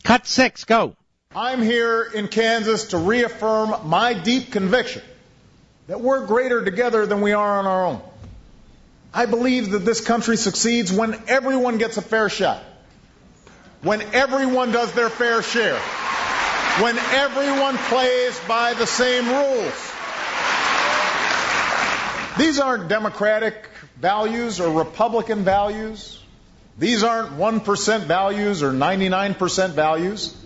Cut 6, go. I'm here in Kansas to reaffirm my deep conviction that we're greater together than we are on our own. I believe that this country succeeds when everyone gets a fair shot, when everyone does their fair share, when everyone plays by the same rules. These aren't democratic values or Republican values. These aren't 1% values or 99% values.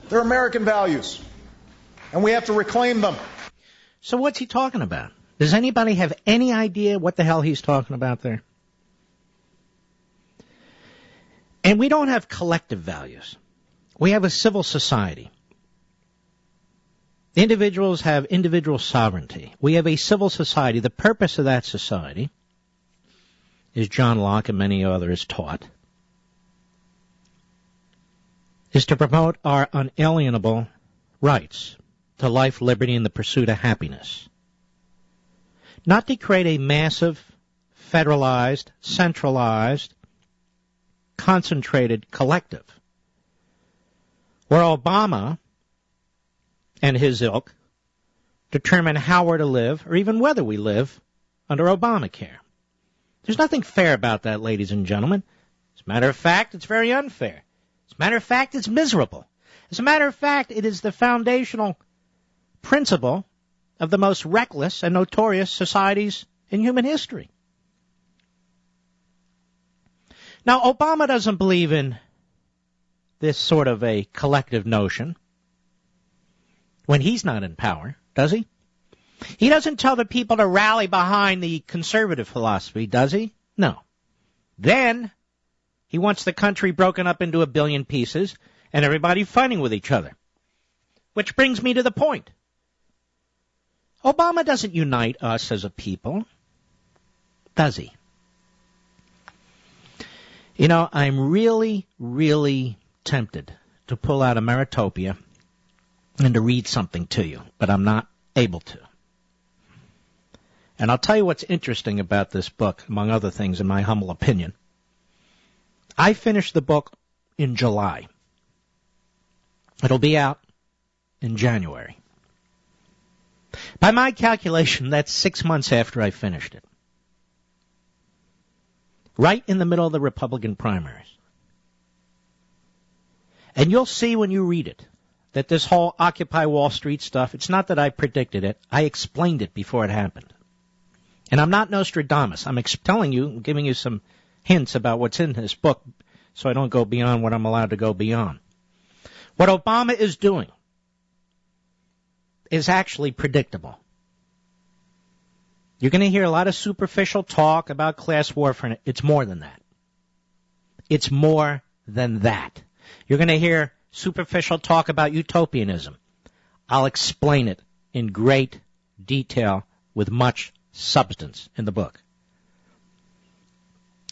They're American values, and we have to reclaim them. So what's he talking about? Does anybody have any idea what the hell he's talking about there? And we don't have collective values. We have a civil society. Individuals have individual sovereignty. We have a civil society. The purpose of that society, as John Locke and many others taught, is to promote our unalienable rights to life, liberty, and the pursuit of happiness. Not to create a massive, federalized, centralized, concentrated collective, where Obama and his ilk determine how we're to live, or even whether we live, under Obamacare. There's nothing fair about that, ladies and gentlemen. As a matter of fact, it's very unfair. As a matter of fact, it's miserable. As a matter of fact, it is the foundational principle of the most reckless and notorious societies in human history. Now, Obama doesn't believe in this sort of a collective notion when he's not in power, does he? He doesn't tell the people to rally behind the conservative philosophy, does he? No. Then he wants the country broken up into a billion pieces and everybody fighting with each other. Which brings me to the point. Obama doesn't unite us as a people, does he? You know, I'm really, really tempted to pull out a Meritopia and to read something to you, but I'm not able to. And I'll tell you what's interesting about this book, among other things, in my humble opinion. I finished the book in July. It'll be out in January. By my calculation, that's 6 months after I finished it. Right in the middle of the Republican primaries. And you'll see when you read it that this whole Occupy Wall Street stuff, it's not that I predicted it. I explained it before it happened. And I'm not Nostradamus. I'm telling you, giving you some hints about what's in this book so I don't go beyond what I'm allowed to go beyond. What Obama is doing is actually predictable. You're going to hear a lot of superficial talk about class warfare. It's more than that. It's more than that. You're going to hear superficial talk about utopianism. I'll explain it in great detail with much substance in the book.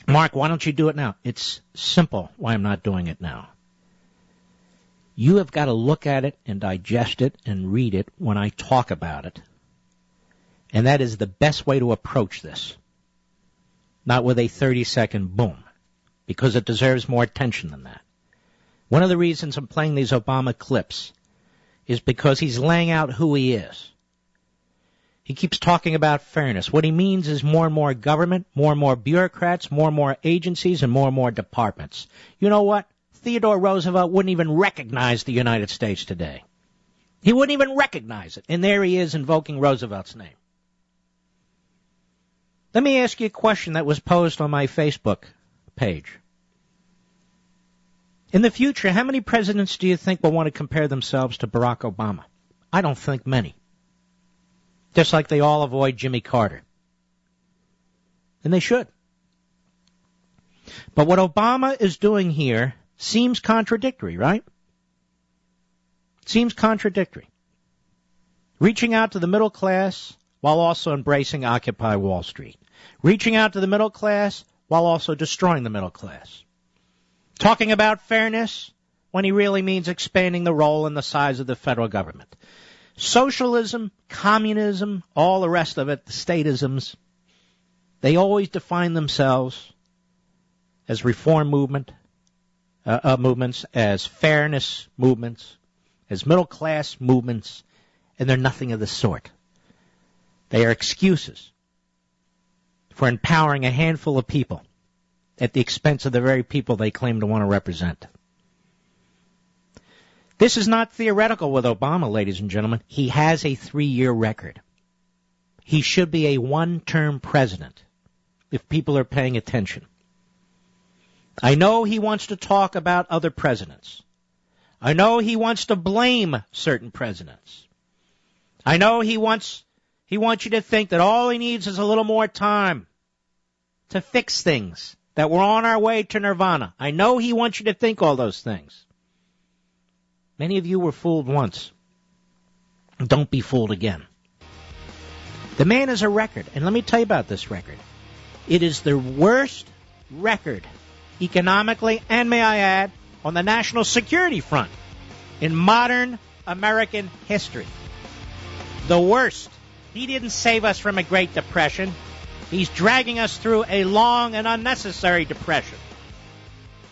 Mark, why don't you do it now? It's simple why I'm not doing it now. You have got to look at it and digest it and read it when I talk about it. And that is the best way to approach this. Not with a 30-second boom, because it deserves more attention than that. One of the reasons I'm playing these Obama clips is because he's laying out who he is. He keeps talking about fairness. What he means is more and more government, more and more bureaucrats, more and more agencies, and more departments. You know what? Theodore Roosevelt wouldn't even recognize the United States today. He wouldn't even recognize it. And there he is invoking Roosevelt's name. Let me ask you a question that was posed on my Facebook page. In the future, how many presidents do you think will want to compare themselves to Barack Obama? I don't think many. Just like they all avoid Jimmy Carter. And they should. But what Obama is doing here seems contradictory, right? Seems contradictory. Reaching out to the middle class while also embracing Occupy Wall Street. Reaching out to the middle class while also destroying the middle class. Talking about fairness when he really means expanding the role and the size of the federal government. Socialism, communism, all the rest of it, the statisms, they always define themselves as reform movement, movements, as fairness movements, as middle-class movements, and they're nothing of the sort. They are excuses for empowering a handful of people at the expense of the very people they claim to want to represent. This is not theoretical with Obama, ladies and gentlemen. He has a 3-year record. He should be a one-term president if people are paying attention. I know he wants to talk about other presidents. I know he wants to blame certain presidents. I know he wants you to think that all he needs is a little more time to fix things, that we're on our way to nirvana. I know he wants you to think all those things. Many of you were fooled once. Don't be fooled again. The man has a record, and let me tell you about this record. It is the worst record economically, and may I add, on the national security front in modern American history. The worst. He didn't save us from a Great Depression. He's dragging us through a long and unnecessary depression.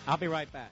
I'll be right back.